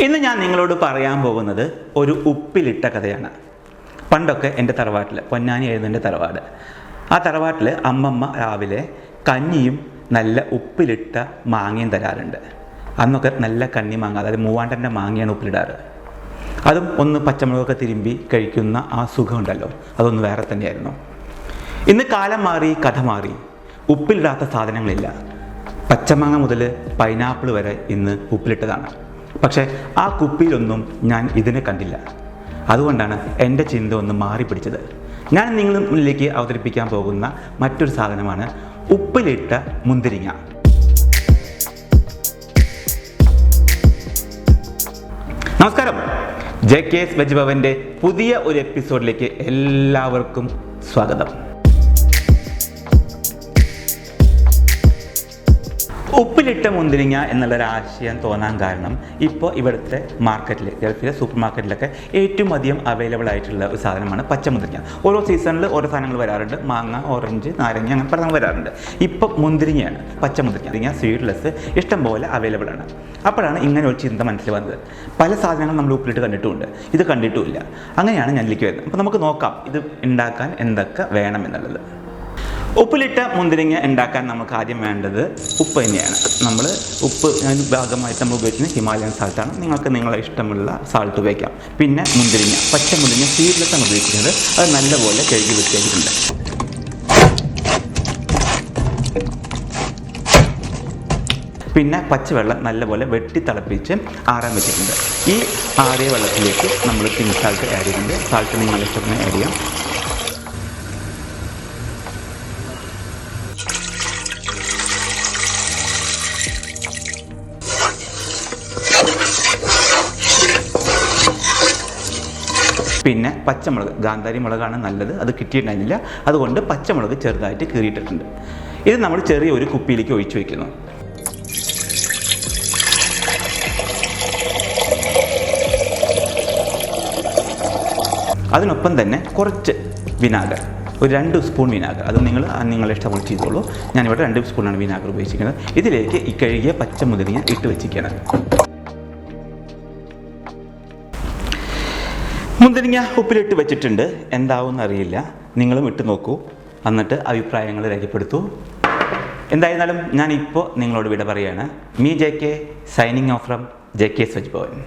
ഇന്ന് ഞാൻ നിങ്ങളോട് പറയാൻ പോകുന്നത് ഒരു ഉപ്പിലിട്ട കഥയാണ്. പണ്ടൊക്കെ എൻ്റെ തറവാട്ടിൽ, പൊന്നാനിയായിരുന്നു എൻ്റെ തറവാട്. ആ തറവാട്ടിൽ അമ്മമ്മ രാവിലെ കഞ്ഞിയും നല്ല ഉപ്പിലിട്ട മാങ്ങയും തരാറുണ്ട്. അന്നൊക്കെ നല്ല കണ്ണി മാങ്ങ, അതായത് മൂവാണ്ടൻ്റെ മാങ്ങയാണ് ഉപ്പിലിടാറ്. അതും ഒന്ന് പച്ചമുളകൊക്കെ തിരുമ്പി കഴിക്കുന്ന ആ സുഖമുണ്ടല്ലോ, അതൊന്ന് വേറെ തന്നെയായിരുന്നു. ഇന്ന് കാലം മാറി, കഥ മാറി. ഉപ്പിലിടാത്ത സാധനങ്ങളില്ല. പച്ചമാങ്ങ മുതൽ പൈനാപ്പിൾ വരെ ഇന്ന് ഉപ്പിലിട്ടതാണ്. പക്ഷേ ആ കുപ്പിയിലൊന്നും ഞാൻ ഇതിനെ കണ്ടില്ല. അതുകൊണ്ടാണ് എൻ്റെ ചിന്ത ഒന്ന് മാറി പിടിച്ചത്. ഞാൻ നിങ്ങളുടെ മുന്നിലേക്ക് അവതരിപ്പിക്കാൻ പോകുന്ന മറ്റൊരു സാധനമാണ് ഉപ്പിലിട്ട മുന്തിരിങ്ങ. നമസ്കാരം, JKS വെജ് ഭവൻ്റെ പുതിയ ഒരു എപ്പിസോഡിലേക്ക് എല്ലാവർക്കും സ്വാഗതം. ഉപ്പിലിട്ട മുന്തിരിങ്ങ എന്നുള്ളൊരാശയം തോന്നാൻ കാരണം ഇപ്പോൾ ഇവിടുത്തെ മാർക്കറ്റിൽ, ഗൾഫിലെ സൂപ്പർ മാർക്കറ്റിലൊക്കെ ഏറ്റവും അധികം അവൈലബിൾ ആയിട്ടുള്ള ഒരു സാധനമാണ് പച്ചമുന്തിരിങ്ങ. ഓരോ സീസണിൽ ഓരോ സാധനങ്ങൾ വരാറുണ്ട്. മാങ്ങ, ഓറഞ്ച്, നാരങ്ങ, അങ്ങനെ പല വരാറുണ്ട്. ഇപ്പം മുന്തിരിങ്ങയാണ്, പച്ചമുന്തിരിങ്ങ, സീഡ്ലെസ് ഇഷ്ടംപോലെ അവൈലബിൾ ആണ്. അപ്പോഴാണ് ഇങ്ങനെ ഒരു ചിന്ത മനസ്സിൽ വന്നത്. പല സാധനങ്ങളും നമ്മൾ ഉപ്പിലിട്ട് കണ്ടിട്ടുമുണ്ട്, ഇത് കണ്ടിട്ടുമില്ല. അങ്ങനെയാണ് ഞാൻ ഇതിലേക്ക് വരുന്നത്. അപ്പോൾ നമുക്ക് നോക്കാം ഇത് ഉണ്ടാക്കാൻ എന്തൊക്കെ വേണമെന്നുള്ളത്. ഉപ്പിലിട്ട മുന്തിരിങ്ങ ഉണ്ടാക്കാൻ നമുക്ക് ആദ്യം വേണ്ടത് ഉപ്പ് തന്നെയാണ്. നമ്മൾ ഉപ്പ് ഭാഗമായിട്ട് നമ്മൾ ഉപയോഗിക്കുന്നത് ഹിമാലയൻ സാൾട്ടാണ്. നിങ്ങൾക്ക് നിങ്ങളെ ഇഷ്ടമുള്ള സാൾട്ട് ഉപയോഗിക്കാം. പിന്നെ മുന്തിരിങ്ങ, പച്ച മുന്തിരിങ്ങ സീഡ്ലെസ്സാണ് ഉപയോഗിക്കുന്നത്. അത് നല്ലപോലെ കഴുകി വൃത്തിയാക്കിയിട്ടുണ്ട്. പിന്നെ പച്ചവെള്ളം നല്ലപോലെ വെട്ടി തിളപ്പിച്ച് ആറാൻ വെച്ചിട്ടുണ്ട്. ഈ ആറിയ വെള്ളത്തിലേക്ക് നമ്മൾ പിങ്ക് സാൾട്ട് ആഡ് ചെയ്യുന്നുണ്ട്. സാൾട്ട് നിങ്ങളുടെ ഇഷ്ടത്തിന് ആഡ് ചെയ്യാം. പിന്നെ പച്ചമുളക്, ഗാന്ധാരി മുളകാണ് നല്ലത്, അത് കിട്ടിയിട്ടുണ്ടായിരുന്നില്ല. അതുകൊണ്ട് പച്ചമുളക് ചെറുതായിട്ട് കീറിയിട്ടിട്ടുണ്ട്. ഇത് നമ്മൾ ചെറിയ ഒരു കുപ്പിയിലേക്ക് ഒഴിച്ചു വയ്ക്കുന്നു. അതിനൊപ്പം തന്നെ കുറച്ച് വിനാഗർ, ഒരു 2 സ്പൂൺ വിനാഗർ. അത് നിങ്ങളെ ഇഷ്ടം ചെയ്തോളൂ. ഞാനിവിടെ 2 സ്പൂണാണ് വിനാഗർ ഉപയോഗിച്ചിരിക്കുന്നത്. ഇതിലേക്ക് ഈ കഴുകിയ പച്ചമുന്തിരിങ്ങ ഇട്ട് വെച്ചിരിക്കണം. മുന്തിരിങ്ങ ഉപ്പിലിട്ട് വെച്ചിട്ടുണ്ട്. എന്താവും അറിയില്ല, നിങ്ങളും ഇട്ട് നോക്കൂ, എന്നിട്ട് അഭിപ്രായങ്ങൾ രേഖപ്പെടുത്തൂ. എന്തായിരുന്നാലും ഞാനിപ്പോൾ നിങ്ങളോട് വിട പറയുകയാണ്. JK signing off from JKS veg Bhavan.